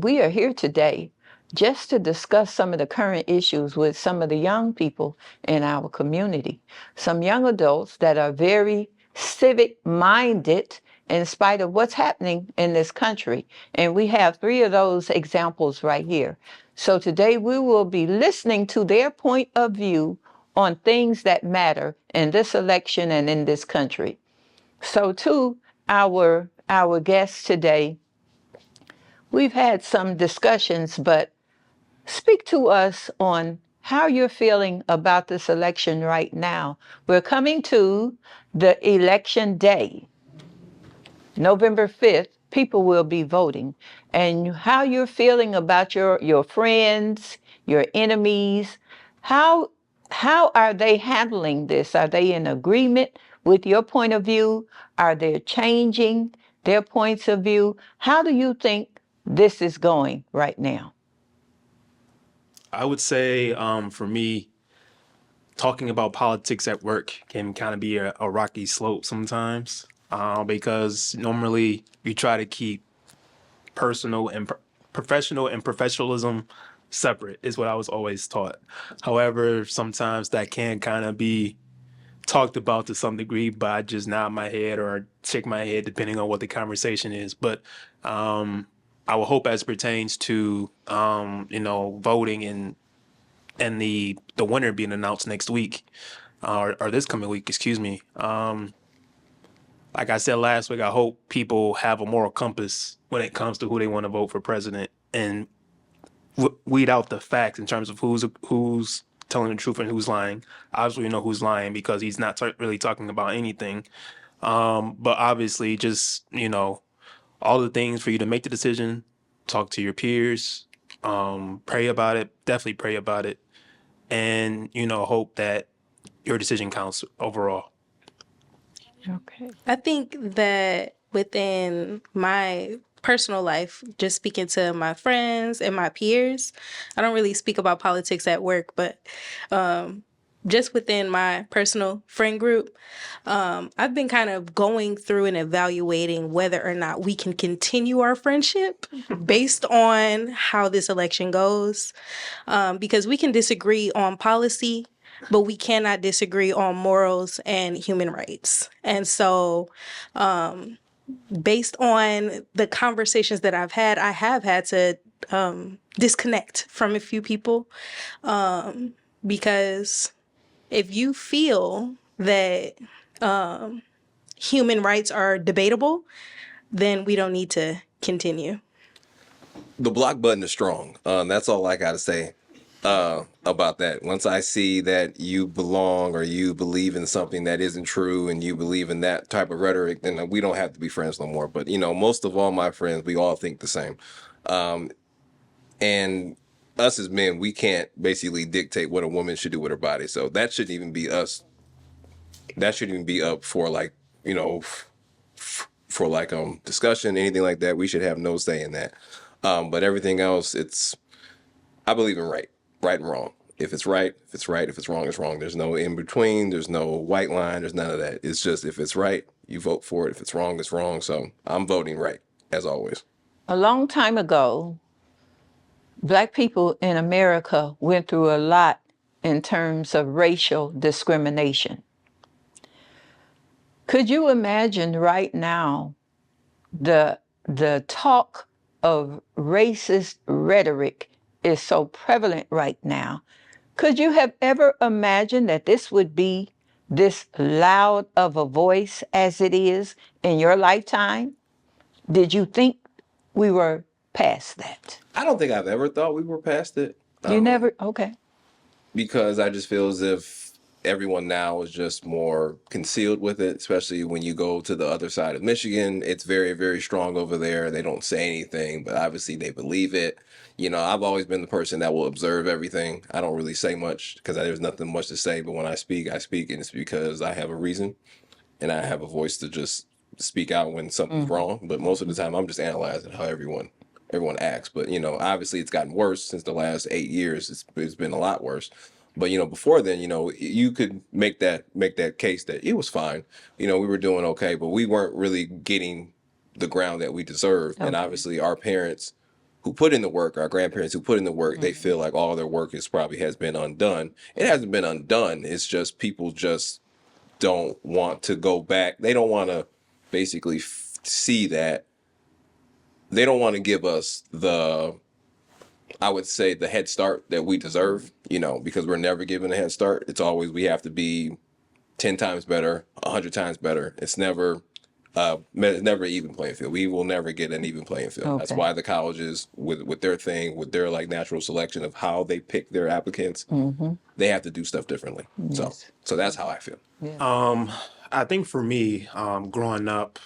we are here today just to discuss some of the current issues with some of the young people in our community. Some young adults that are very civic minded in spite of what's happening in this country. And we have three of those examples right here. So today we will be listening to their point of view on things that matter in this election and in this country. So to our guests today, we've had some discussions, but speak to us on how you're feeling about this election right now. We're coming to the election day, November 5th. People will be voting, and how you're feeling about your friends, your enemies. How how are they handling this? Are they in agreement with your point of view? Are they changing their points of view? How do you think this is going right now? I would say for me, talking about politics at work can kind of be a rocky slope sometimes because normally you try to keep personal and professional and professionalism separate, is what I was always taught. However, sometimes that can kind of be talked about to some degree, but I just nod my head or shake my head depending on what the conversation is. But I would hope as pertains to voting and the winner being announced next week, or this coming week, excuse me. Like I said last week, I hope people have a moral compass when it comes to who they want to vote for president and weed out the facts in terms of who's telling the truth and who's lying. Obviously, we know who's lying because he's not really talking about anything. But obviously, just all the things for you to make the decision, talk to your peers, pray about it, definitely pray about it, and hope that your decision counts overall. Okay. I think that within my personal life, just speaking to my friends and my peers, I don't really speak about politics at work, but just within my personal friend group, I've been kind of going through and evaluating whether or not we can continue our friendship based on how this election goes. Because we can disagree on policy, but we cannot disagree on morals and human rights. And so, based on the conversations that I have had to disconnect from a few people because if you feel that human rights are debatable, then we don't need to continue. The block button is strong. That's all I got to say about that. Once I see that you belong or you believe in something that isn't true and you believe in that type of rhetoric, then we don't have to be friends no more. But, most of all my friends, we all think the same. And us as men, we can't basically dictate what a woman should do with her body. So that shouldn't even be us. That shouldn't even be up for discussion, anything like that. We should have no say in that. But everything else, I believe in right and wrong. If it's right, it's right. If it's wrong, it's wrong. There's no in between. There's no white line. There's none of that. It's just if it's right, you vote for it. If it's wrong, it's wrong. So I'm voting right, as always. A long time ago, Black people in America went through a lot in terms of racial discrimination. Could you imagine right now the talk of racist rhetoric is so prevalent right now? Could you have ever imagined that this would be this loud of a voice as it is in your lifetime? Did you think we were past that? I don't think I've ever thought we were past it. You never? Okay. Because I just feel as if everyone now is just more concealed with it, especially when you go to the other side of Michigan. It's very, very strong over there. They don't say anything, but obviously they believe it. I've always been the person that will observe everything. I don't really say much because there's nothing much to say, but when I speak, and it's because I have a reason and I have a voice to just speak out when something's wrong. But most of the time, I'm just analyzing how everyone acts. But obviously, it's gotten worse since the last 8 years. It's been a lot worse. But before then, you could make that case that it was fine. We were doing okay, but we weren't really getting the ground that we deserved. And Okay. obviously, our parents, who put in the work, our grandparents who put in the work, they feel like all their work is probably has been undone. It hasn't been undone. It's just people just don't want to go back. They don't want to basically see that. They don't want to give us I would say, the head start that we deserve, because we're never given a head start. It's always we have to be 10 times better, 100 times better. It's never never an even playing field. We will never get an even playing field. That's Okay. why the colleges with their thing, with their like natural selection of how they pick their applicants, they have to do stuff differently. Yes. So that's how I feel. I think for me, growing up,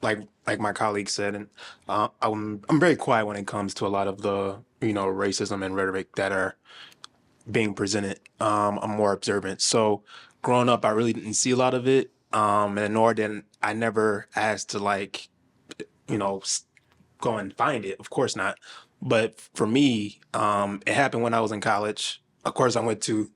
like my colleague said, and I'm very quiet when it comes to a lot of the racism and rhetoric that are being presented. I'm more observant. So growing up, I really didn't see a lot of it, and nor did I never asked to go and find it. Of course not. But for me, it happened when I was in college. Of course, I went to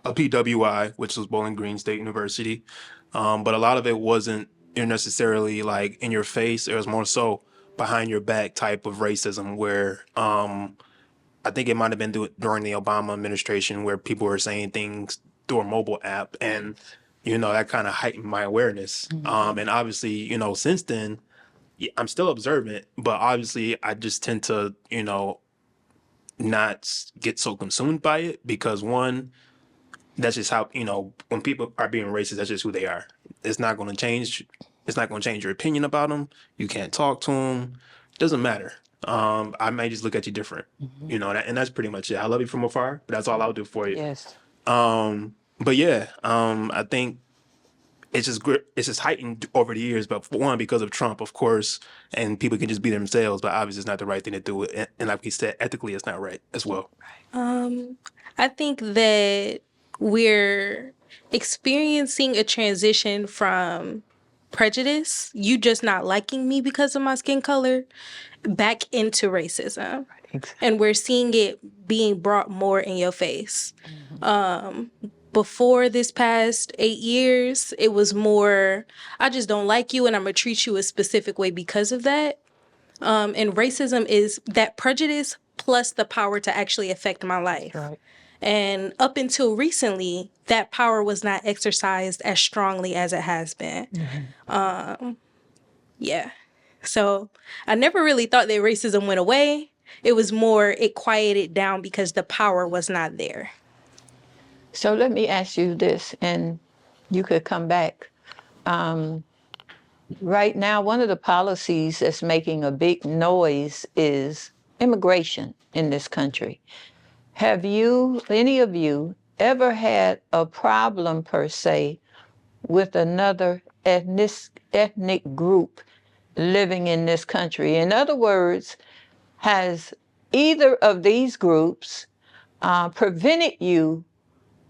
a PWI, which was Bowling Green State University. But a lot of it wasn't necessarily like in your face. It was more so behind your back type of racism where I think it might have been during the Obama administration where people were saying things through a mobile app. And, that kind of heightened my awareness. And obviously, since then, I'm still observant, but obviously I just tend to, not get so consumed by it because one, that's just how when people are being racist, that's just who they are. It's not going to change. It's not going to change your opinion about them. You can't talk to them. Doesn't matter. I may just look at you different, and that's pretty much it. I love you from afar, but that's all I'll do for you. Yes. But yeah, I think it's just heightened over the years. But for one, because of Trump, of course, and people can just be themselves. But obviously, it's not the right thing to do. And like we said, ethically, it's not right as well. I think that we're experiencing a transition from prejudice, you just not liking me because of my skin color, back into racism. Exactly. And we're seeing it being brought more in your face. Before this past 8 years, it was more, I just don't like you and I'm going to treat you a specific way because of that. And racism is that prejudice plus the power to actually affect my life. Right. And up until recently, that power was not exercised as strongly as it has been. Yeah. So I never really thought that racism went away. It was more, it quieted down because the power was not there. So let me ask you this, and you could come back. Right now, one of the policies that's making a big noise is immigration in this country. Have you, any of you, ever had a problem per se with another ethnic group living in this country? In other words, has either of these groups prevented you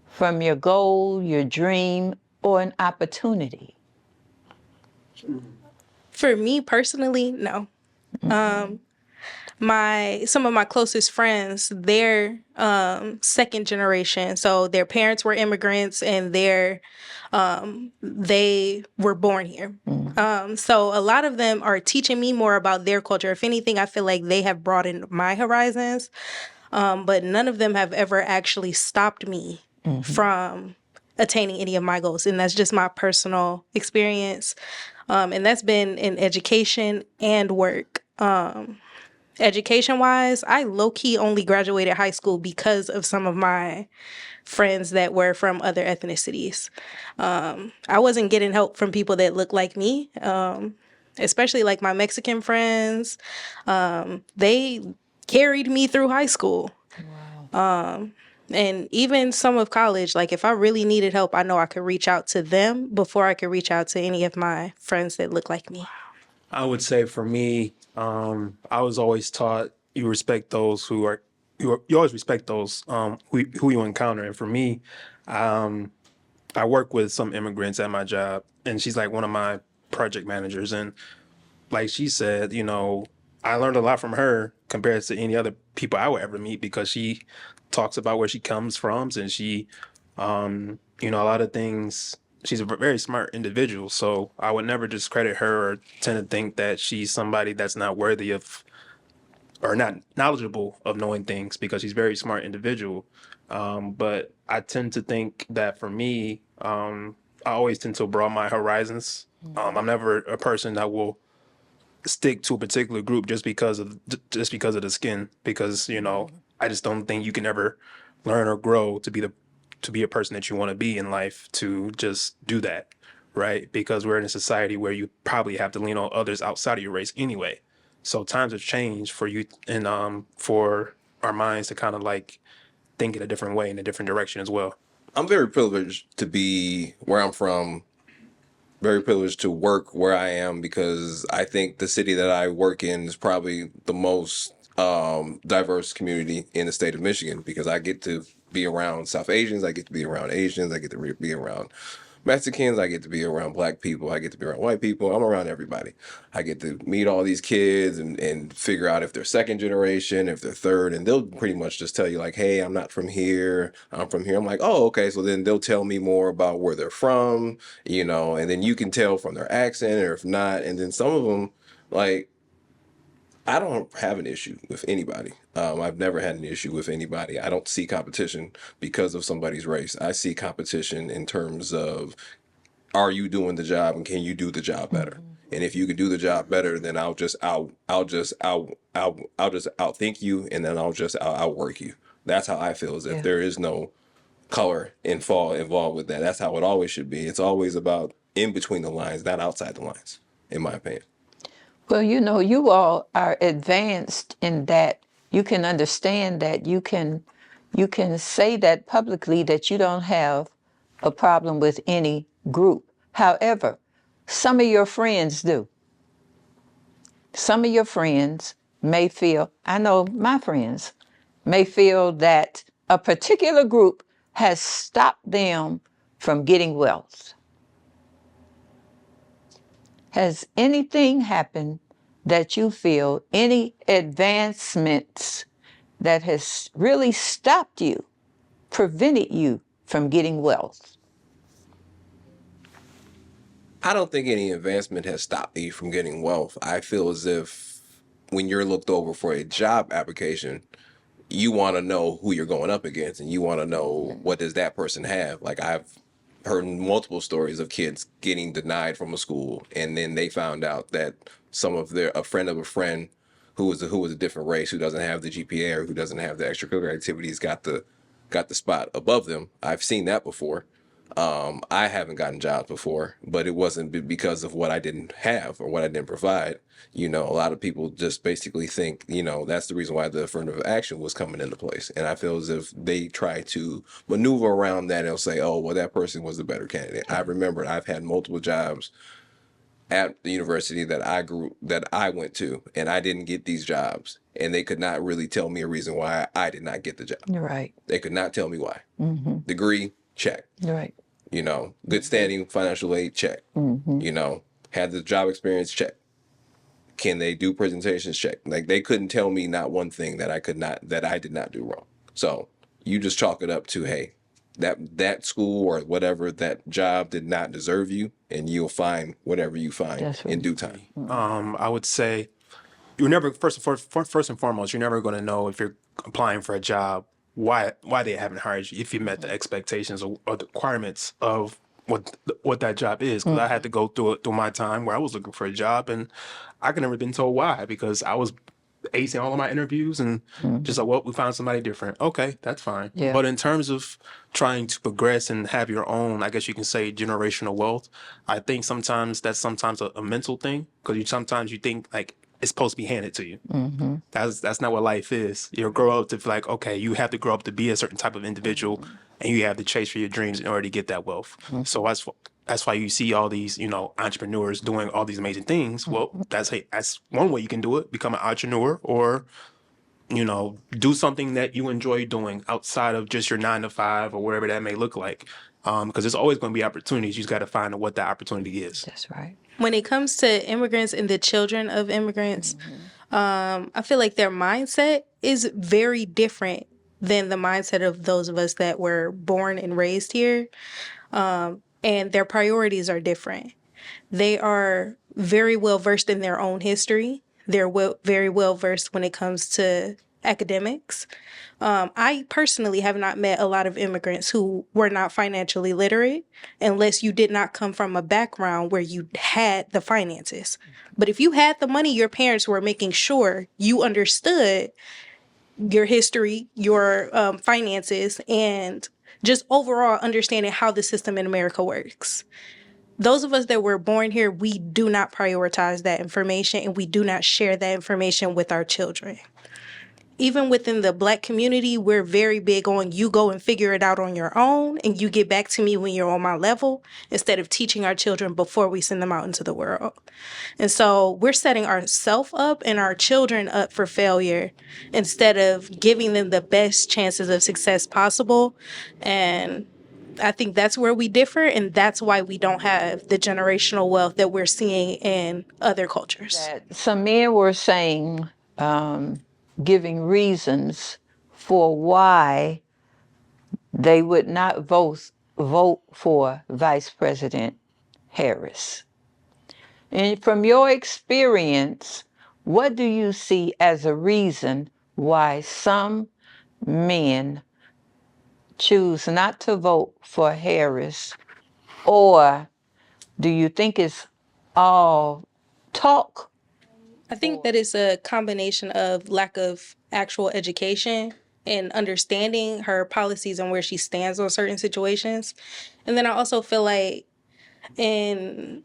from your goal, your dream, or an opportunity? For me personally, no. Some of my closest friends, they're second generation, so their parents were immigrants and they were born here. So a lot of them are teaching me more about their culture. If anything, I feel like they have broadened my horizons, but none of them have ever actually stopped me from attaining any of my goals, and that's just my personal experience. And that's been in education and work. Education-wise, I low-key only graduated high school because of some of my friends that were from other ethnicities. I wasn't getting help from people that looked like me, especially like my Mexican friends. They carried me through high school. Wow. And even some of college, like if I really needed help, I know I could reach out to them before I could reach out to any of my friends that look like me. I would say for me, I was always taught you respect those you always respect those who you encounter. And for me, I work with some immigrants at my job, and she's like one of my project managers. And like she said, I learned a lot from her compared to any other people I would ever meet because she talks about where she comes from, and she, a lot of things she's a very smart individual. So I would never discredit her or tend to think that she's somebody that's not worthy of or not knowledgeable of knowing things because she's a very smart individual. But I tend to think that for me, I always tend to broaden my horizons. I'm never a person that will stick to a particular group just because of the skin, because I just don't think you can ever learn or grow to be a person that you want to be in life to just do that, right? Because we're in a society where you probably have to lean on others outside of your race anyway. So times have changed for you and for our minds to kind of like think in a different way, in a different direction as well. I'm very privileged to be where I'm from, very privileged to work where I am, because I think the city that I work in is probably the most diverse community in the state of Michigan, because I get to be around South Asians, I get to be around Asians, I get to be around Mexicans, I get to be around black people, I get to be around white people. I'm around everybody. I get to meet all these kids and figure out if they're second generation, if they're third, and they'll pretty much just tell you like, hey, I'm not from here, I'm from here. I'm like, oh, okay. So then they'll tell me more about where they're from, and then you can tell from their accent or if not. And then some of them, like, I don't have an issue with anybody. I've never had an issue with anybody. I don't see competition because of somebody's race. I see competition in terms of, are you doing the job and can you do the job better? And if you can do the job better, then I'll just outthink you, and then I'll outwork you. That's how I feel, as if Yeah. there is no color and fall involved with that. That's how it always should be. It's always about in between the lines, not outside the lines, in my opinion. Well, you all are advanced in that you can understand that you can say that publicly that you don't have a problem with any group. However, some of your friends do. Some of your friends may feel, I know my friends may feel that a particular group has stopped them from getting wealth. Has anything happened that you feel, any advancements that has really stopped you, prevented you from getting wealth? I don't think any advancement has stopped me from getting wealth. I feel as if when you're looked over for a job application, you want to know who you're going up against, and you want to know what does that person have. Like, I've heard multiple stories of kids getting denied from a school, and then they found out that a friend of a friend who was a different race, who doesn't have the GPA or who doesn't have the extracurricular activities, got the spot above them. I've seen that before. I haven't gotten jobs before, but it wasn't because of what I didn't have or what I didn't provide. A lot of people just basically think, that's the reason why the affirmative action was coming into place. And I feel as if they try to maneuver around that and they'll say, oh, well, that person was the better candidate. I remember I've had multiple jobs at the university that I went to, and I didn't get these jobs. And they could not really tell me a reason why I did not get the job. You're right. They could not tell me why. Mm-hmm. Degree, check. You're right. Good standing, financial aid, check. Mm-hmm. Had the job experience, check. Can they do presentations, check. Like, they couldn't tell me not one thing that I did not do wrong. So you just chalk it up to, hey, that school or whatever, that job did not deserve you, and you'll find whatever you find That's right. in due time. I would say you're never first and foremost, you're never going to know if you're applying for a job why they haven't hired you if you met the expectations or the requirements of what that job is. Because I had to go through my time where I was looking for a job, and I could never been told why, because I was acing all of my interviews and just like, well, we found somebody different. Okay, that's fine. Yeah. But in terms of trying to progress and have your own, I guess you can say, generational wealth, I think sometimes that's a mental thing, because sometimes you think like it's supposed to be handed to you. Mm-hmm. That's not what life is. You grow up to feel like, okay, you have to grow up to be a certain type of individual, and you have to chase for your dreams in order to get that wealth. So that's why you see all these, entrepreneurs doing all these amazing things. Well, that's one way you can do it: become an entrepreneur, or do something that you enjoy doing outside of just your 9 to 5 or whatever that may look like. Because there's always going to be opportunities. You just got to find out what that opportunity is. That's right. When it comes to immigrants and the children of immigrants, I feel like their mindset is very different than the mindset of those of us that were born and raised here. and their priorities are different. They are very well versed in their own history. They're very well versed when it comes to academics. I personally have not met a lot of immigrants who were not financially literate unless you did not come from a background where you had the finances. But if you had the money, your parents were making sure you understood your history, your finances, and just overall understanding how the system in America works. Those of us that were born here, we do not prioritize that information and we do not share that information with our children. Even within the Black community, we're very big on you go and figure it out on your own and you get back to me when you're on my level, instead of teaching our children before we send them out into the world. And so we're setting ourselves up and our children up for failure instead of giving them the best chances of success possible. And I think that's where we differ, and that's why we don't have the generational wealth that we're seeing in other cultures. That some men were saying, giving reasons for why they would not vote for Vice President Harris. And from your experience, what do you see as a reason why some men choose not to vote for Harris? Or do you think it's all talk? I think that it's a combination of lack of actual education and understanding her policies and where she stands on certain situations. And then I also feel like in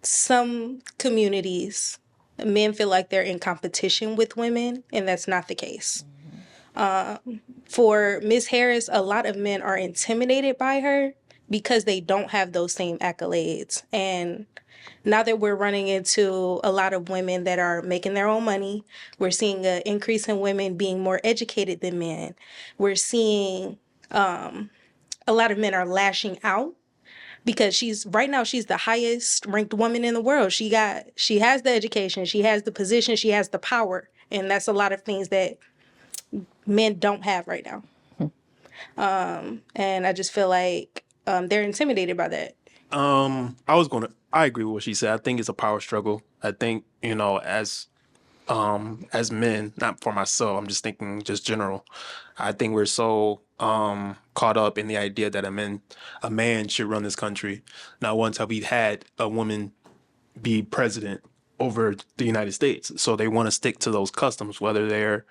some communities, men feel like they're in competition with women, and that's not the case. For Ms. Harris, a lot of men are intimidated by her because they don't have those same accolades. And now that we're running into a lot of women that are making their own money, we're seeing an increase in women being more educated than men. We're seeing a lot of men are lashing out because she's the highest ranked woman in the world. She has the education, she has the position, she has the power, and that's a lot of things that men don't have right now. And I just feel like they're intimidated by that. I agree with what she said. I think it's a power struggle. I think, as men, not for myself, I'm just thinking just general. I think we're so caught up in the idea that a man should run this country. Not once have we had a woman be president over the United States. So they want to stick to those customs, whether they're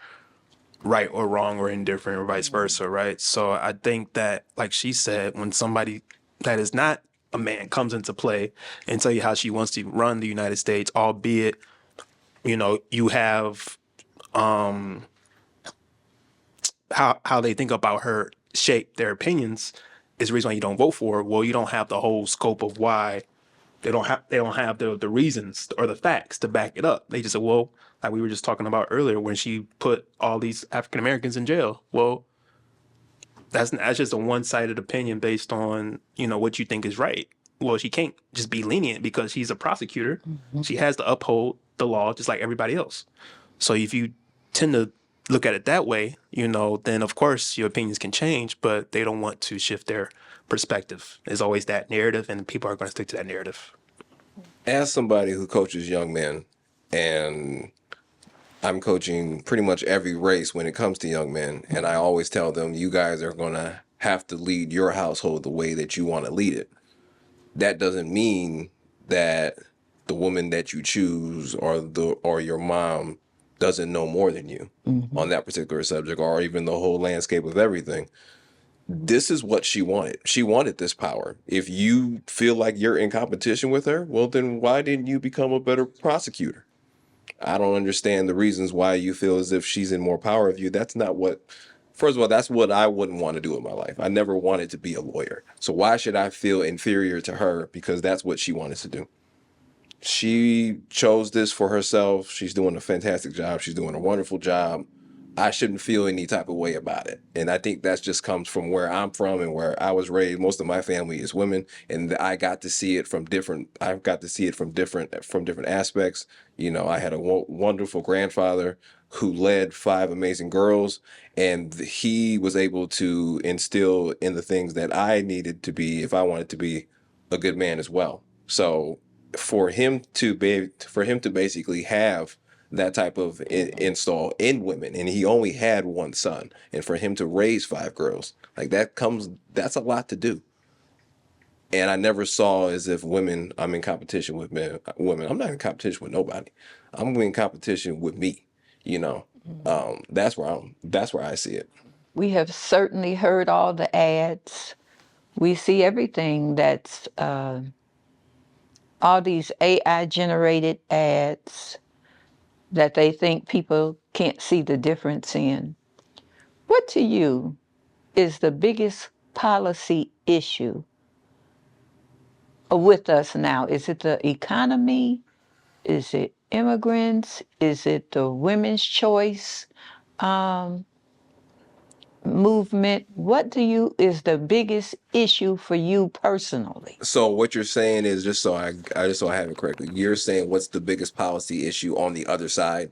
right or wrong or indifferent or vice versa, right? So I think that, like she said, when somebody that is not a man comes into play and tell you how she wants to run the United States, albeit, you have how they think about her shape their opinions is the reason why you don't vote for her. Well, you don't have the whole scope of why they don't have the reasons or the facts to back it up. They just say, well, like we were just talking about earlier when she put all these African Americans in jail. Well, that's just a one-sided opinion based on, what you think is right. Well, she can't just be lenient because she's a prosecutor. Mm-hmm. She has to uphold the law just like everybody else. So if you tend to look at it that way, then of course your opinions can change, but they don't want to shift their perspective. There's always that narrative, and people are going to stick to that narrative. As somebody who coaches young men, and I'm coaching pretty much every race when it comes to young men, and I always tell them, you guys are going to have to lead your household the way that you want to lead it. That doesn't mean that the woman that you choose or your mom doesn't know more than you on that particular subject, or even the whole landscape of everything. This is what she wanted. She wanted this power. If you feel like you're in competition with her, well, then why didn't you become a better prosecutor? I don't understand the reasons why you feel as if she's in more power of you. That's not what, first of all, that's what I wouldn't want to do in my life. I never wanted to be a lawyer. So why should I feel inferior to her because that's what she wanted to do? She chose this for herself. She's doing a fantastic job. She's doing a wonderful job. I shouldn't feel any type of way about it. And I think that just comes from where I'm from and where I was raised. Most of my family is women, and I got to see it from different aspects. I had a wonderful grandfather who led 5 amazing girls, and he was able to instill in the things that I needed to be if I wanted to be a good man as well. So for him to basically have that type of install in women, and he only had one son, and for him to raise 5 girls, like that's a lot to do. And I never saw as if I'm in competition with women. I'm not in competition with nobody. I'm in competition with me. You know, that's where I see it. We have certainly heard all the ads. We see everything that's all these AI generated ads that they think people can't see the difference in. What to you is the biggest policy issue with us now? Is it the economy? Is it immigrants? Is it the women's choice movement? What do you is the biggest issue for you personally? So what you're saying is, just so I have it correctly, you're saying what's the biggest policy issue on the other side,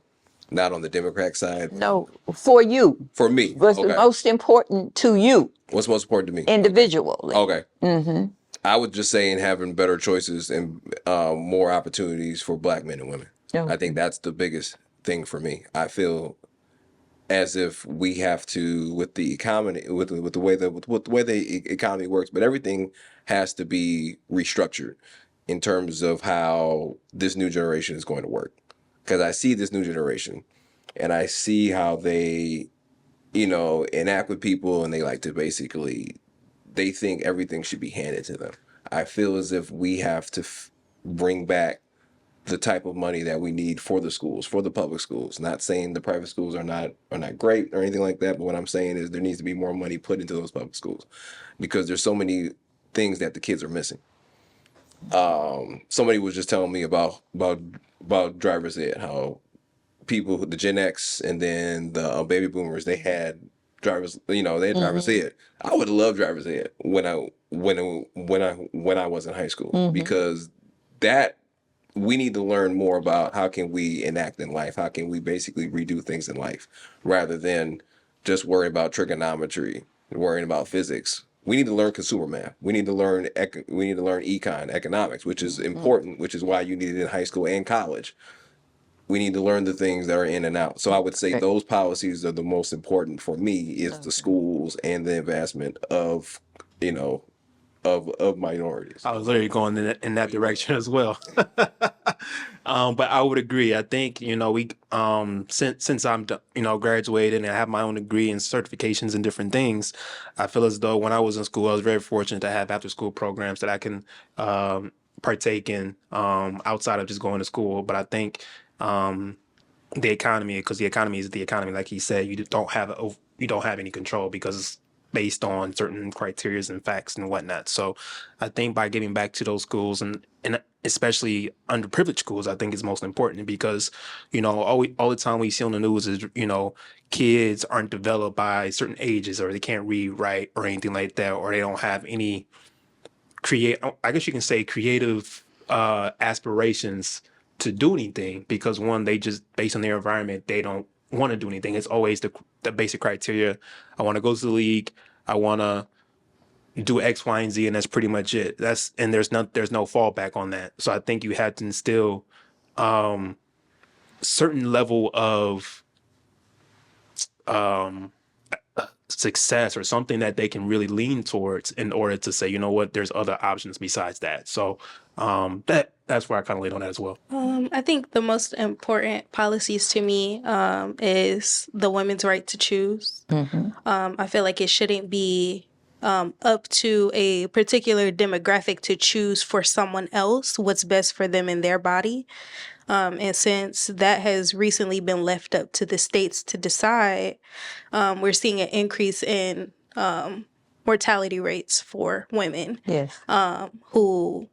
not on the Democrat side? No, for you. For me, What's the okay. most important to you What's most important to me? individually? Okay. I would just say in having better choices and more opportunities for Black men and women. Okay. I think that's the biggest thing for me. I feel as if we have to, with the economy, with the way the economy works, but everything has to be restructured in terms of how this new generation is going to work. Because I see this new generation, and I see how they, enact with people, and they like to basically, they think everything should be handed to them. I feel as if we have to bring back the type of money that we need for the schools, for the public schools. Not saying the private schools are not great or anything like that, but what I'm saying is there needs to be more money put into those public schools because there's so many things that the kids are missing. Somebody was just telling me about driver's ed, how people, the Gen X and then the baby boomers, they had driver's, they had driver's ed. I would love driver's ed when I was in high school because that we need to learn more about how can we enact in life, how can we basically redo things in life rather than just worry about trigonometry, worrying about physics. We need to learn consumer math. We need to learn econ, economics, which is important, which is why you need it in high school and college. We need to learn the things that are in and out. So I would say those policies are the most important for me is the schools and the investment of, of minorities. I was literally going in that direction as well. But I would agree. I think, we since I'm graduated and I have my own degree and certifications and different things, I feel as though when I was in school, I was very fortunate to have after school programs that I can partake in outside of just going to school. But I think the economy, because the economy is the economy, like he said, you don't have any control because it's based on certain criteria and facts and whatnot. So I think by giving back to those schools and especially underprivileged schools, I think is most important because, all the time we see on the news is, kids aren't developed by certain ages or they can't read, write or anything like that, or they don't have any I guess you can say creative aspirations to do anything because one, they just based on their environment, they don't want to do anything. It's always the basic criteria. I want to go to the league. I want to do X, Y, and Z, and that's pretty much it. And there's no fallback on that. So I think you have to instill certain level of success or something that they can really lean towards in order to say, you know what, there's other options besides that. So that's where I kind of lean on that as well. I think the most important policies to me is the women's right to choose. I feel like it shouldn't be up to a particular demographic to choose for someone else what's best for them and their body. And since that has recently been left up to the states to decide, we're seeing an increase in mortality rates for women. Yes. Who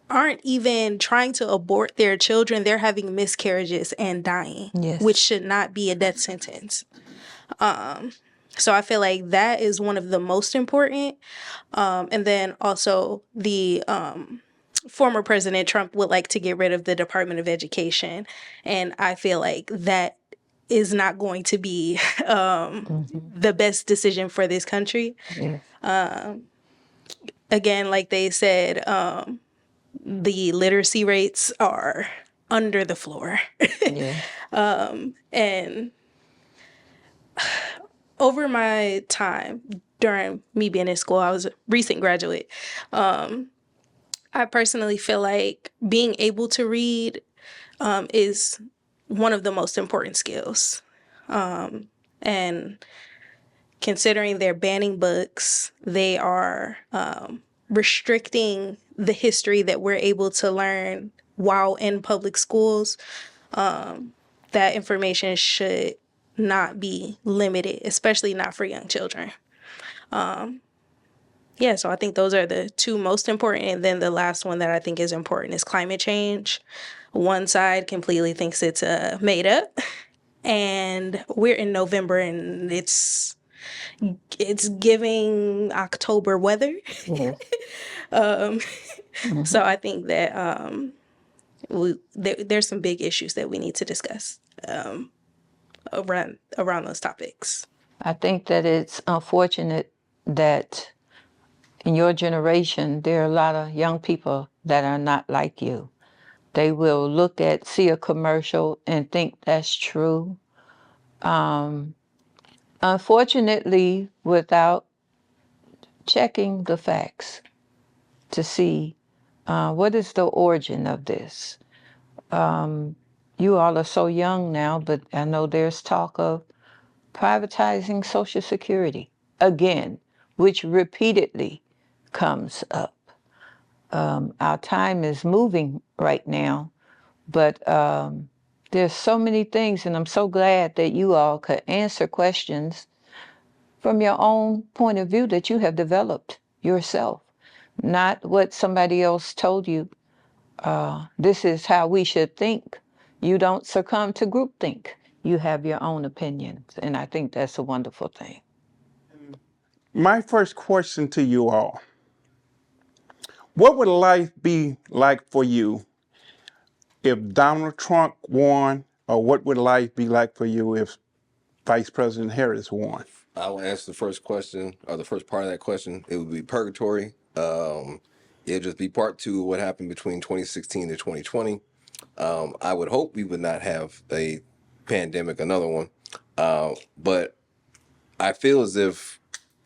aren't even trying to abort their children. They're having miscarriages and dying, Yes. which should not be a death sentence. So I feel like that is one of the most important. And then also the former President Trump would like to get rid of the Department of Education. And I feel like that is not going to be the best decision for this country. Yes. again, like they said, the literacy rates are under the floor. Yeah. And over my time during me being in school, I was a recent graduate. I personally feel like being able to read is one of the most important skills. And considering they're banning books, they are restricting the history that we're able to learn while in public schools. That information should not be limited, especially not for young children. Yeah, so I think those are the two most important. And then the last one that I think is important is climate change. One side completely thinks it's made up. And we're in November and it's giving October weather. Yes. So I think that there's some big issues that we need to discuss around those topics. I think that it's unfortunate that in your generation, there are a lot of young people that are not like you. They will see a commercial and think that's true. Unfortunately, without checking the facts to see what is the origin of this. You all are so young now, but I know there's talk of privatizing Social Security again, which repeatedly comes up. Our time is moving right now, but there's so many things, and I'm so glad that you all could answer questions from your own point of view that you have developed yourself, not what somebody else told you. This is how we should think. You don't succumb to groupthink. You have your own opinions, and I think that's a wonderful thing. My first question to you all, what would life be like for you if Donald Trump won, or what would life be like for you if Vice President Harris won? I will answer the first question, or the first part of that question. It would be purgatory. It'd just be part two of what happened between 2016 and 2020. I would hope we would not have a pandemic, another one. But I feel as if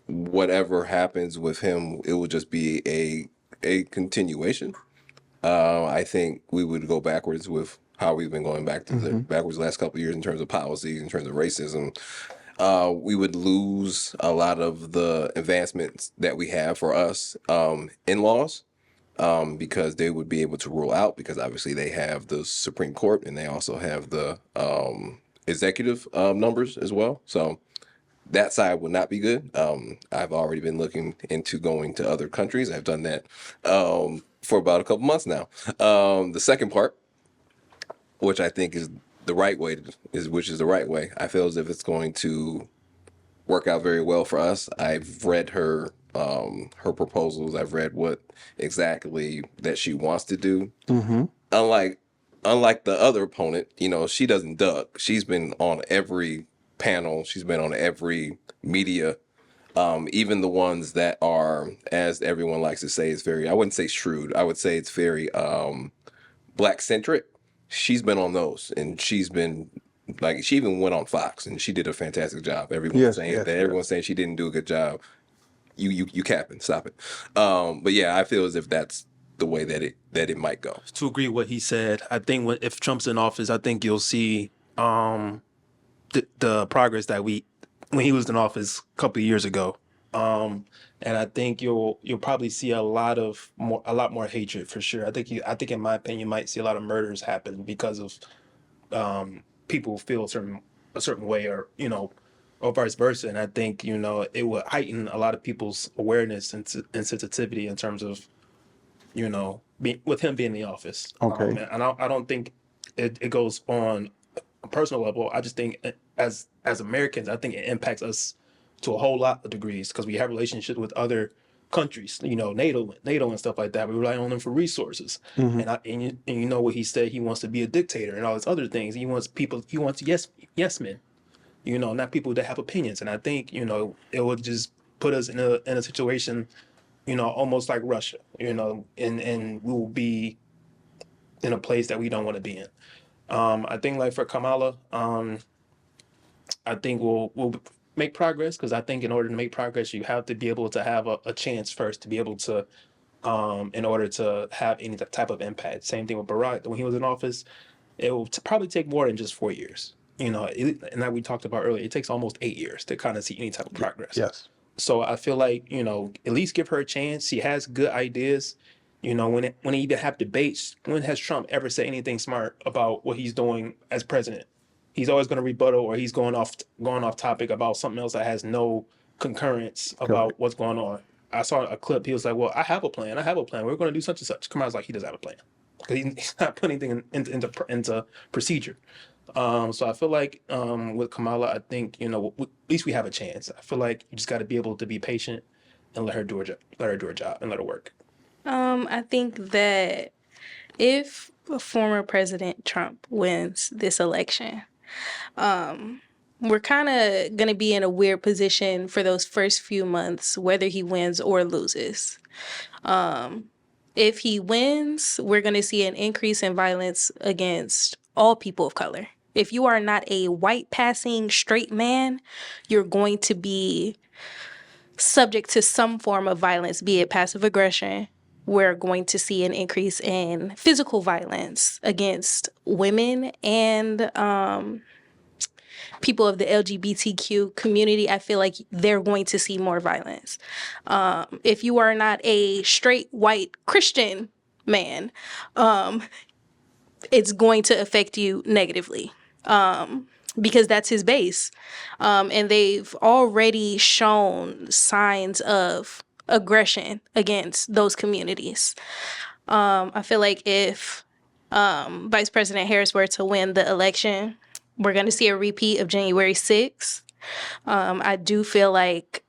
whatever happens with him, it would just be a continuation. I think we would go backwards with how we've been going backwards the last couple of years in terms of policies, in terms of racism. We would lose a lot of the advancements that we have for us in laws because they would be able to rule out, because obviously they have the Supreme Court and they also have the executive numbers as well. So that side would not be good. I've already been looking into going to other countries. I've done that for about a couple months now. The second part, which I think is the right way, which is the right way. I feel as if it's going to work out very well for us. I've read her proposals. I've read what exactly that she wants to do. Unlike the other opponent, she doesn't duck. She's been on every panel. She's been on every media, even the ones that are, as everyone likes to say, is very, I wouldn't say shrewd. I would say it's very black centric. She's been on those, and she's been like, she even went on Fox and she did a fantastic job. Everyone's saying she didn't do a good job. You capping, stop it. But yeah, I feel as if that's the way that it might go. To agree with what he said, I think if Trump's in office, I think you'll see the progress that when he was in office a couple of years ago. And I think you'll probably see a lot more hatred for sure. I think in my opinion, you might see a lot of murders happen because of people feel a certain way, or vice versa. And I think it would heighten a lot of people's awareness and sensitivity in terms of with him being in the office. Okay. And I don't think it goes on a personal level. I just think as Americans, I think it impacts us to a whole lot of degrees because we have relationships with other countries, NATO and stuff like that. We rely on them for resources. And you know what he said, he wants to be a dictator and all these other things. He wants yes men, not people that have opinions. And I think, it would just put us in a situation almost like Russia, and we will be in a place that we don't want to be in. I think like for Kamala, I think we'll make progress because I think in order to make progress, you have to be able to have a chance first to be able to, in order to have any type of impact. Same thing with Barack when he was in office. It will probably take more than just 4 years. And like we talked about earlier, it takes almost 8 years to kind of see any type of progress. Yes. So I feel like, at least give her a chance. She has good ideas. When they even have debates, when has Trump ever said anything smart about what he's doing as president? He's always going to rebuttal or he's going off topic about something else that has no concurrence about what's going on. I saw a clip. He was like, "Well, I have a plan. I have a plan. We're going to do such and such." Kamala's like, he doesn't have a plan because he's not putting anything into procedure. So I feel like with Kamala, I think at least we have a chance. I feel like you just got to be able to be patient and let her do her job, and let her work. I think that if former President Trump wins this election, we're kind of going to be in a weird position for those first few months, whether he wins or loses. If he wins, we're going to see an increase in violence against all people of color. If you are not a white passing straight man, you're going to be subject to some form of violence, be it passive aggression. We're going to see an increase in physical violence against women and people of the LGBTQ community. I feel like they're going to see more violence. If you are not a straight white Christian man, it's going to affect you negatively. Because that's his base. And they've already shown signs of aggression against those communities. I feel like if Vice President Harris were to win the election, we're going to see a repeat of January 6th. I do feel like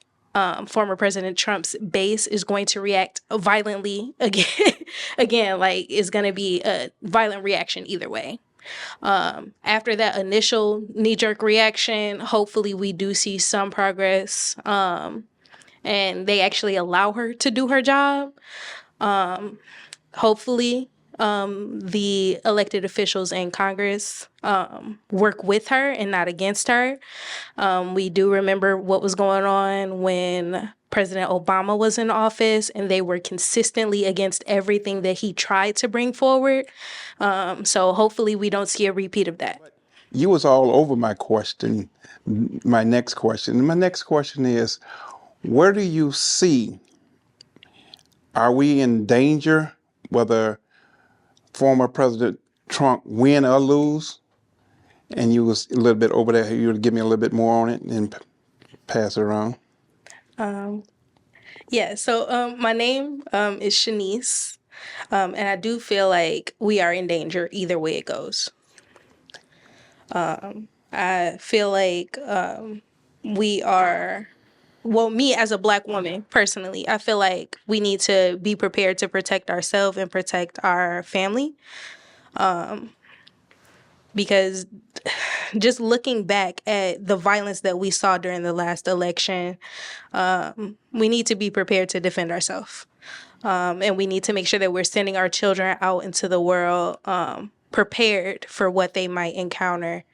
former President Trump's base is going to react violently again. Again, like it's going to be a violent reaction either way. After that initial knee-jerk reaction, hopefully we do see some progress, and they actually allow her to do her job. Hopefully, the elected officials in Congress work with her and not against her. We do remember what was going on when President Obama was in office, and they were consistently against everything that he tried to bring forward. So hopefully we don't see a repeat of that. You was all over my question, my next question. My next question is, where do you see, are we in danger whether former President Trump win or lose? And you was a little bit over there. You would give me a little bit more on it and pass it around. Yeah, so my name is Shanice, and I do feel like we are in danger either way it goes. I feel like we are, well, me as a Black woman, personally, I feel like we need to be prepared to protect ourselves and protect our family. Because just looking back at the violence that we saw during the last election, we need to be prepared to defend ourselves. And we need to make sure that we're sending our children out into the world prepared for what they might encounter,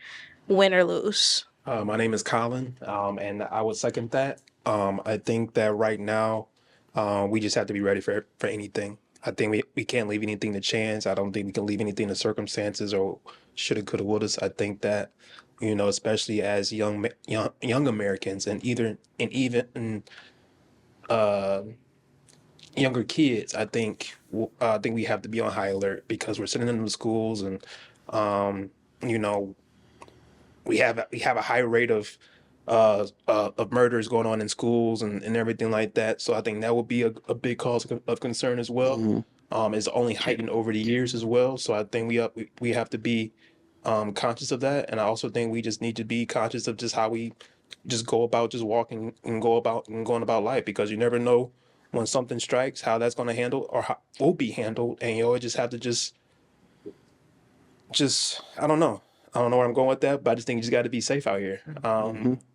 win or lose. My name is Colin, and I would second that. I think that right now, we just have to be ready for anything. I think we can't leave anything to chance. I don't think we can leave anything to circumstances or shoulda, coulda, woulda. I think that, especially as young Americans and even younger kids, I think we have to be on high alert because we're sending them to schools and we have a high rate of murders going on in schools and everything like that. So I think that would be a big cause of concern as well. It's only heightened over the years as well. So I think we have to be conscious of that, and I also think we just need to be conscious of just how we just go about just walking and going about life, because you never know when something strikes how that's going to handle or how will be handled, and you always just have to just I don't know where I'm going with that, but I just think you just got to be safe out here.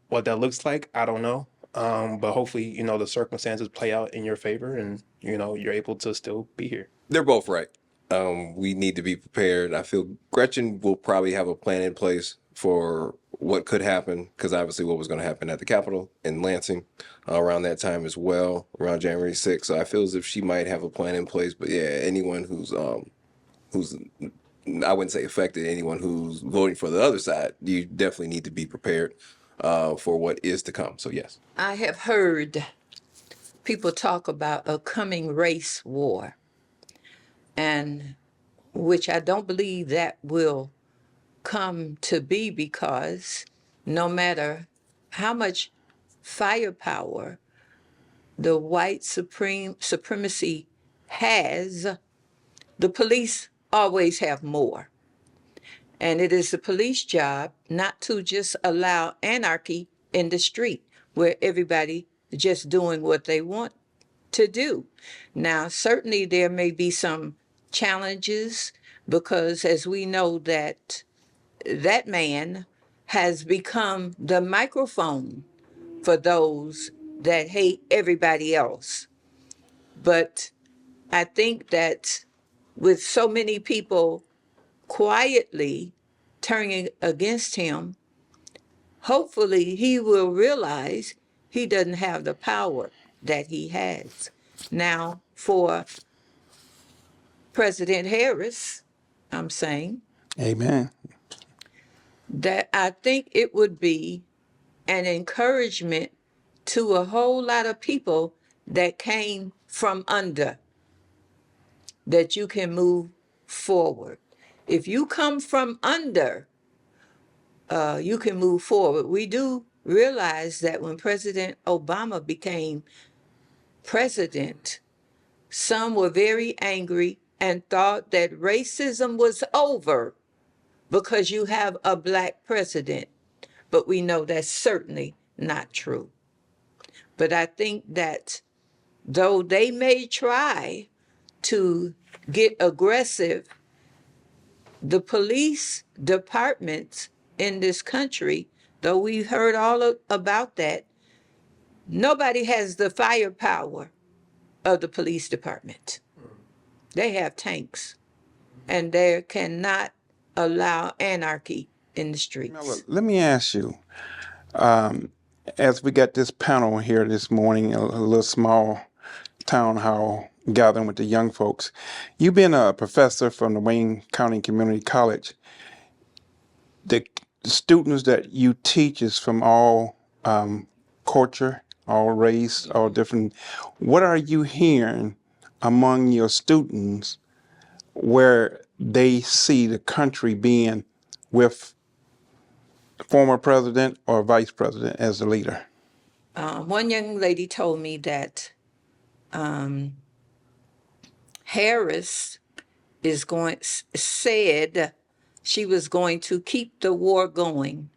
What that looks like, I don't know. But hopefully, the circumstances play out in your favor, and you're able to still be here. They're both right. We need to be prepared. I feel Gretchen will probably have a plan in place for what could happen, because obviously what was going to happen at the Capitol in Lansing around that time as well, around January 6th. So I feel as if she might have a plan in place. But yeah, anyone who's I wouldn't say affected, anyone who's voting for the other side, you definitely need to be prepared for what is to come. So yes. I have heard people talk about a coming race war, and which I don't believe that will come to be, because no matter how much firepower the white supremacy has, the police always have more. And it is the police job not to just allow anarchy in the street where everybody just doing what they want to do. Now, certainly there may be some challenges, because as we know that that man has become the microphone for those that hate everybody else. But I think that with so many people quietly turning against him, hopefully he will realize he doesn't have the power that he has. Now, for President Harris, I'm saying Amen. that I think it would be an encouragement to a whole lot of people that came from under, that you can move forward. If you come from under, you can move forward. We do realize that when President Obama became president, some were very angry and thought that racism was over because you have a black president. But we know that's certainly not true. But I think that though they may try to get aggressive, the police departments in this country, though we've heard about that, nobody has the firepower of the police department. They have tanks, and they cannot allow anarchy in the streets. Let me ask you, as we got this panel here this morning, a little small town hall gathering with the young folks, you've been a professor from the Wayne County Community College. The students that you teach is from all culture, all race, all different. What are you hearing among your students where they see the country being with the former president or vice president as the leader? One young lady told me that Harris said she was going to keep the war going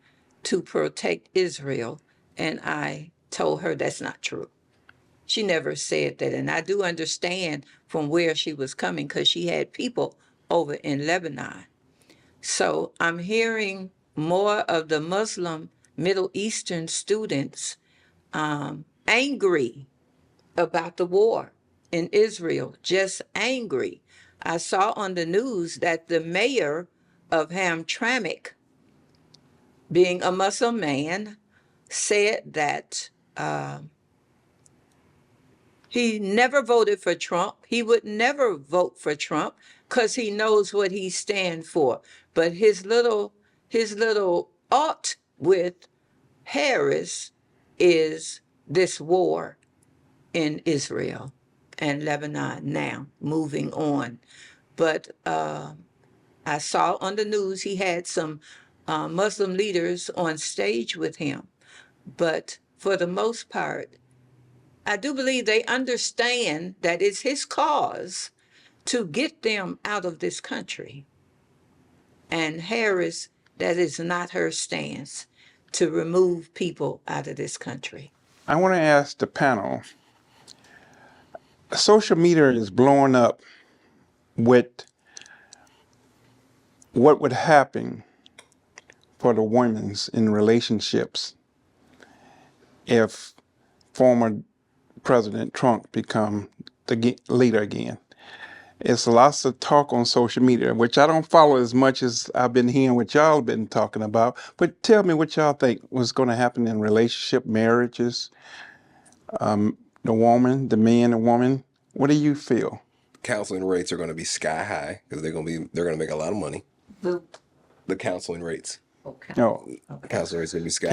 to protect Israel, and I told her that's not true. She never said that, and I do understand from where she was coming, because she had people over in Lebanon. So I'm hearing more of the Muslim Middle Eastern students angry about the war in Israel, just angry. I saw on the news that the mayor of Hamtramck, being a Muslim man, said that he never voted for Trump. He would never vote for Trump because he knows what he stands for. But his little ought with Harris is this war in Israel and Lebanon now, moving on. But I saw on the news he had some Muslim leaders on stage with him. But for the most part, I do believe they understand that it's his cause to get them out of this country. And Harris, that is not her stance, to remove people out of this country. I want to ask the panel, social media is blowing up with what would happen for the women's in relationships if former President Trump become the leader again. It's lots of talk on social media, which I don't follow as much as I've been hearing what y'all been talking about. But tell me what y'all think was going to happen in relationship, marriages, the man, the woman. What do you feel? Counseling rates are going to be sky high because they're going to make a lot of money. The counseling rates. No, Counseling rates are going to be sky.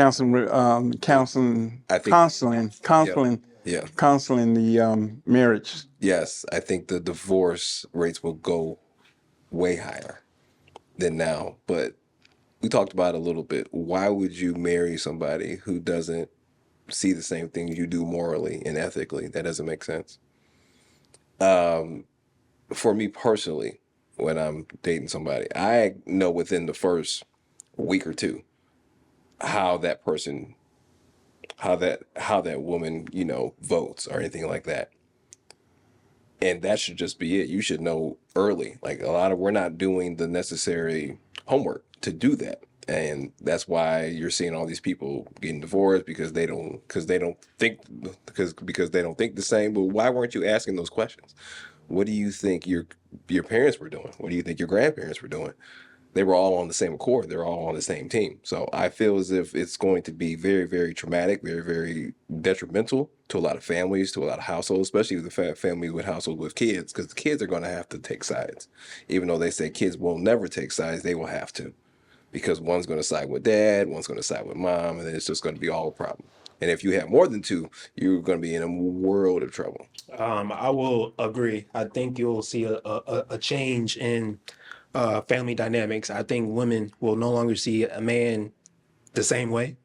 counseling, I think. Yeah. counseling the marriage. Yes, I think the divorce rates will go way higher than now. But we talked about it a little bit. Why would you marry somebody who doesn't see the same things you do morally and ethically? That doesn't make sense. For me personally, when I'm dating somebody, I know within the first week or two how that person, how that woman, votes or anything like that. And that should just be it. You should know early. Like we're not doing the necessary homework to do that. And that's why you're seeing all these people getting divorced because they don't think the same. But why weren't you asking those questions? What do you think your parents were doing? What do you think your grandparents were doing? They were all on the same accord. They're all on the same team. So I feel as if it's going to be very, very traumatic, very, very detrimental to a lot of families, to a lot of households, especially the families with households with kids, because the kids are going to have to take sides. Even though they say kids will never take sides, they will have to, because one's going to side with dad, one's going to side with mom, and then it's just going to be all a problem. And if you have more than two, you're going to be in a world of trouble. I will agree. I think you'll see a change in family dynamics. I think women will no longer see a man the same way.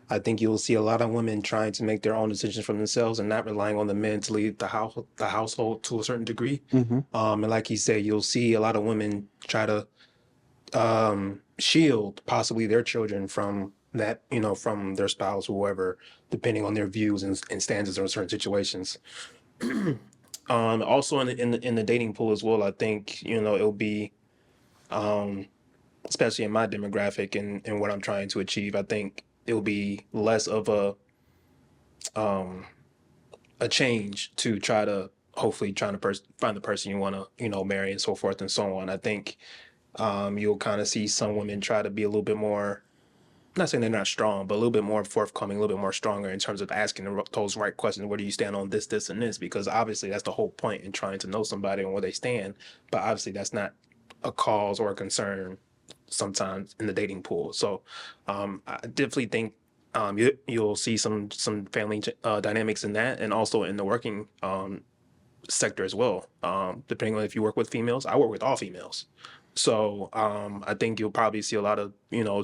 I think you'll see a lot of women trying to make their own decisions for themselves and not relying on the men to lead the household to a certain degree. And like you said, you'll see a lot of women try to shield possibly their children from that, from their spouse, whoever, depending on their views and stances on certain situations. Also in the dating pool as well, I think, it'll be, especially in my demographic and what I'm trying to achieve, I think it'll be less of a change to try to hopefully find the person you want to, marry and so forth and so on. I think you'll kind of see some women try to be a little bit more, not saying they're not strong, but a little bit more forthcoming, a little bit more stronger in terms of asking those right questions. Where do you stand on this, and this? Because obviously that's the whole point in trying to know somebody and where they stand. But obviously that's not a cause or a concern sometimes in the dating pool. So I definitely think you'll see some family dynamics in that, and also in the working sector as well. Depending on if you work with females, I work with all females. So I think you'll probably see a lot of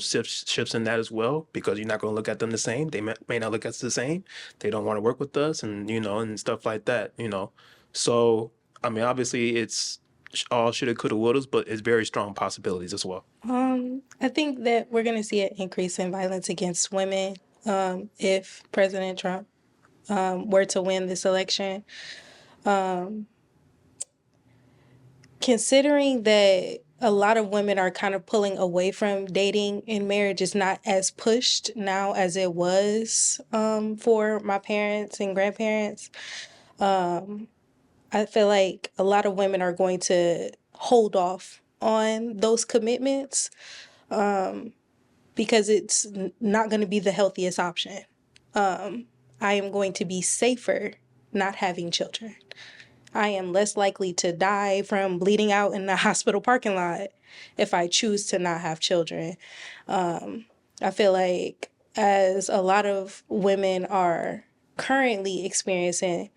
shifts in that as well, because you're not going to look at them the same. They may not look at us the same. They don't want to work with us, and and stuff like that. So I mean, obviously it's all shoulda, coulda, wouldas, but it's very strong possibilities as well. I think that we're going to see an increase in violence against women if President Trump were to win this election. Considering that a lot of women are kind of pulling away from dating and marriage is not as pushed now as it was for my parents and grandparents. I feel like a lot of women are going to hold off on those commitments because it's not going to be the healthiest option. I am going to be safer not having children. I am less likely to die from bleeding out in the hospital parking lot if I choose to not have children. I feel like as a lot of women are currently experiencing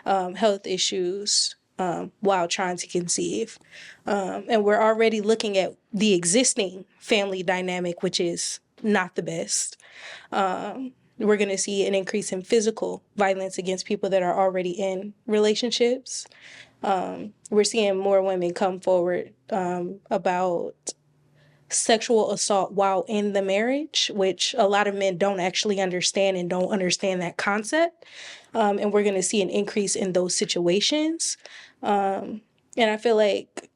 health issues while trying to conceive, and we're already looking at the existing family dynamic, which is not the best. We're going to see an increase in physical violence against people that are already in relationships. We're seeing more women come forward about sexual assault while in the marriage, which a lot of men don't actually understand and don't understand that concept. And we're going to see an increase in those situations. And I feel like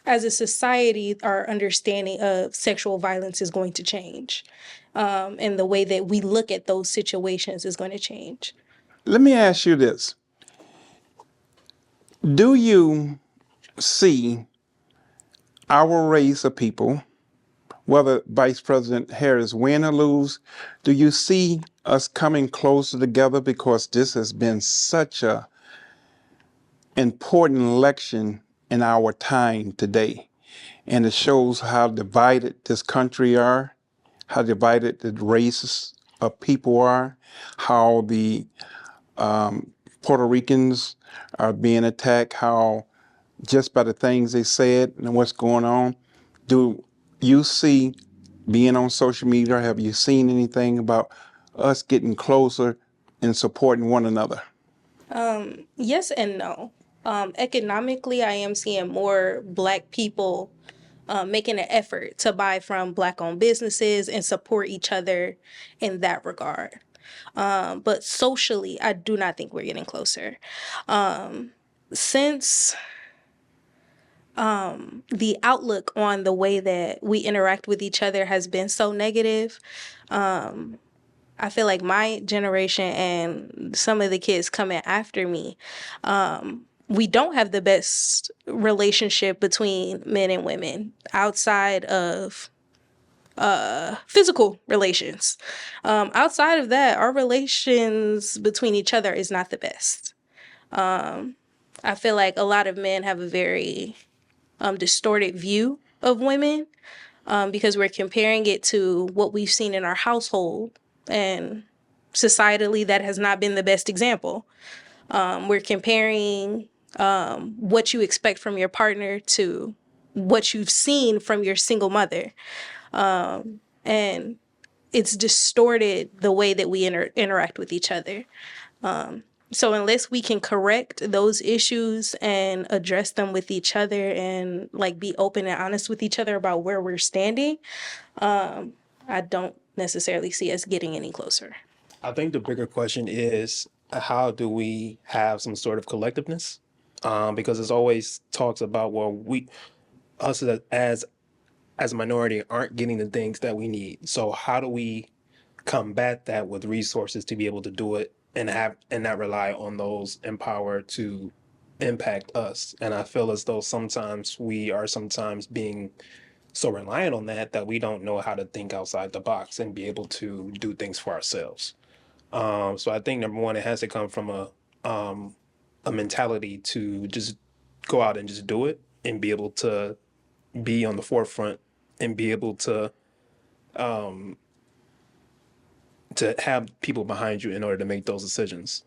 as a society, our understanding of sexual violence is going to change. And the way that we look at those situations is going to change. Let me ask you this. Do you see our race of people, whether Vice President Harris win or lose, do you see us coming closer together? Because this has been such a important election in our time today. And it shows how divided this country are, how divided the races of people are, how the Puerto Ricans are being attacked, how just by the things they said and what's going on. Do you see, being on social media, have you seen anything about us getting closer and supporting one another? Yes and no. Economically, I am seeing more Black people making an effort to buy from Black-owned businesses and support each other in that regard. But socially, I do not think we're getting closer. Since the outlook on the way that we interact with each other has been so negative, I feel like my generation and some of the kids coming after me, we don't have the best relationship between men and women outside of physical relations. Outside of that, our relations between each other is not the best. I feel like a lot of men have a very distorted view of women because we're comparing it to what we've seen in our household, and societally that has not been the best example. We're comparing what you expect from your partner to what you've seen from your single mother, and it's distorted the way that we interact with each other. So unless we can correct those issues and address them with each other and like be open and honest with each other about where we're standing, I don't necessarily see us getting any closer. I think the bigger question is how do we have some sort of collectiveness? Because it's always talks about, well, us as a minority aren't getting the things that we need. So how do we combat that with resources to be able to do it and not rely on those in power to impact us? And I feel as though sometimes we are being so reliant on that we don't know how to think outside the box and be able to do things for ourselves. So I think number one, it has to come from a mentality to just go out and just do it and be able to be on the forefront and be able to have people behind you in order to make those decisions.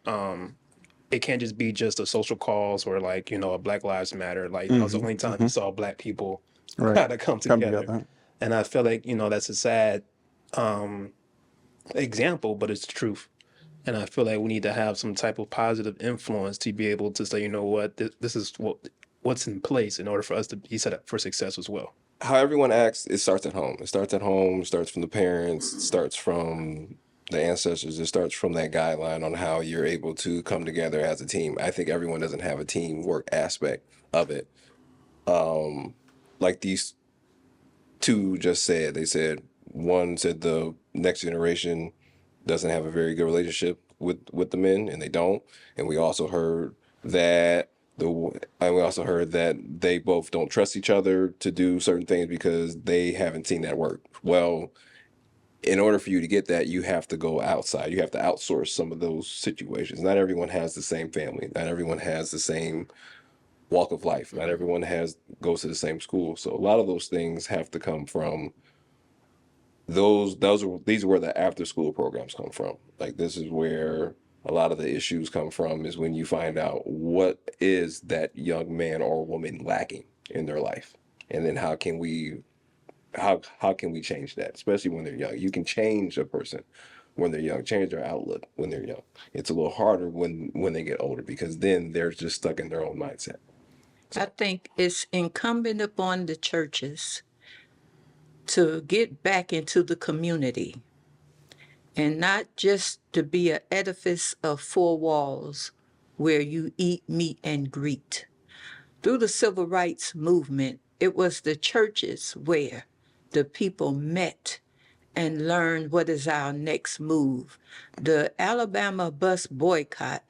It can't just be just a social cause or like, a Black Lives Matter. Like, it's the only time you saw Black people Right. kind of come Come together. together. And I feel like, that's a sad example, but it's the truth. And I feel like we need to have some type of positive influence to be able to say, you know what, this is what's in place in order for us to be set up for success as well. How everyone acts, it starts at home. It starts at home, starts from the parents, it starts from the ancestors, it starts from that guideline on how you're able to come together as a team. I think everyone doesn't have a teamwork aspect of it. Like these two just said, one said the next generation doesn't have a very good relationship with the men, and they don't. And we also heard that they both don't trust each other to do certain things because they haven't seen that work. Well, in order for you to get that, you have to go outside. You have to outsource some of those situations. Not everyone has the same family. Not everyone has the same walk of life. Not everyone goes to the same school. So a lot of those things have to come from these are where the after school programs come from. Like, this is where a lot of the issues come from, is when you find out what is that young man or woman lacking in their life, and then how can we change that, especially when they're young. You can change a person when they're young, change their outlook when they're young. It's a little harder when they get older, because then they're just stuck in their own mindset. I think it's incumbent upon the churches to get back into the community and not just to be an edifice of four walls where you eat, meet, and greet. Through the civil rights movement, it was the churches where the people met and learn what is our next move. The Alabama bus boycott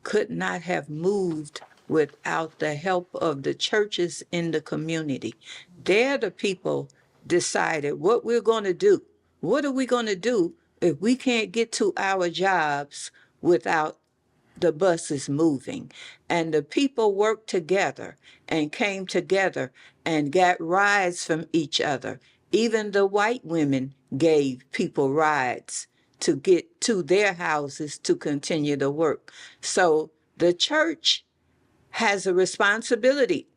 could not have moved without the help of the churches in the community. They're the people decided what we're going to do. What are we going to do if we can't get to our jobs without the bus is moving? And the people worked together and came together and got rides from each other. Even the white women gave people rides to get to their houses to continue the work. So the church has a responsibility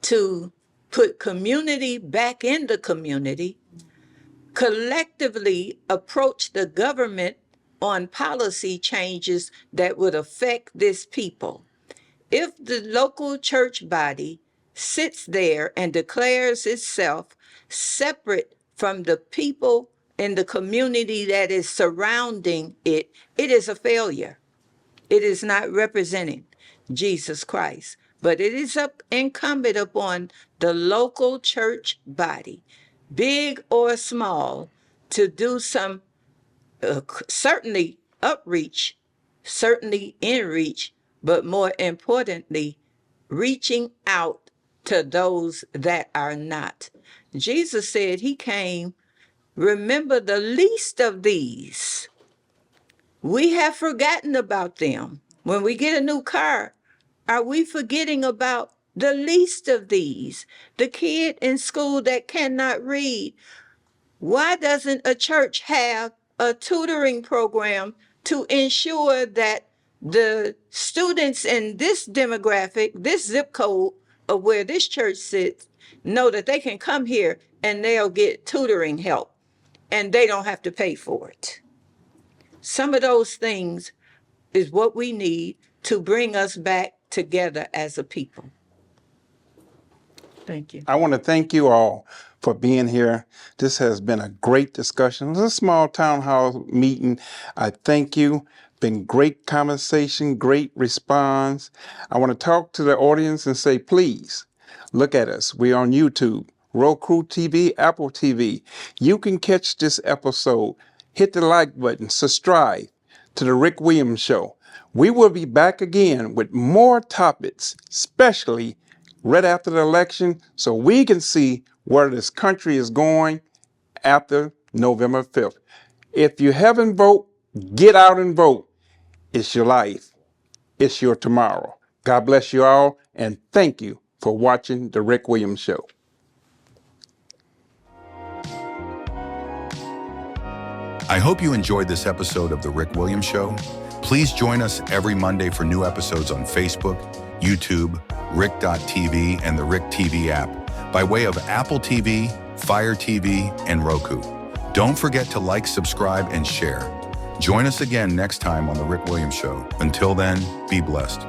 to put community back in the community, collectively approach the government on policy changes that would affect this people. If the local church body sits there and declares itself separate from the people in the community that is surrounding it, it is a failure. It is not representing Jesus Christ, but it is incumbent upon the local church body, big or small, to do some certainly outreach, certainly in reach, but more importantly, reaching out to those that are not. Jesus said he came, remember the least of these. We have forgotten about them. When we get a new car, are we forgetting about the least of these? The kid in school that cannot read. Why doesn't a church have a tutoring program to ensure that the students in this demographic, this zip code of where this church sits, know that they can come here and they'll get tutoring help and they don't have to pay for it? Some of those things is what we need to bring us back together as a people. Thank you. I want to thank you all for being here. This has been a great discussion. It's a small town hall meeting. I thank you. Been great conversation, great response. I want to talk to the audience and say, please look at us. We're on YouTube, Roku TV, Apple TV. You can catch this episode. Hit the like button, subscribe to the Rick Williams Show. We will be back again with more topics, especially right after the election, so we can see where this country is going after November 5th. If you haven't voted, get out and vote. It's your life. It's your tomorrow. God bless you all, and thank you for watching The Rick Williams Show. I hope you enjoyed this episode of The Rick Williams Show. Please join us every Monday for new episodes on Facebook, YouTube, Rick.tv, and the Rick TV app by way of Apple TV, Fire TV, and Roku. Don't forget to like, subscribe, and share. Join us again next time on The Rick Williams Show. Until then, be blessed.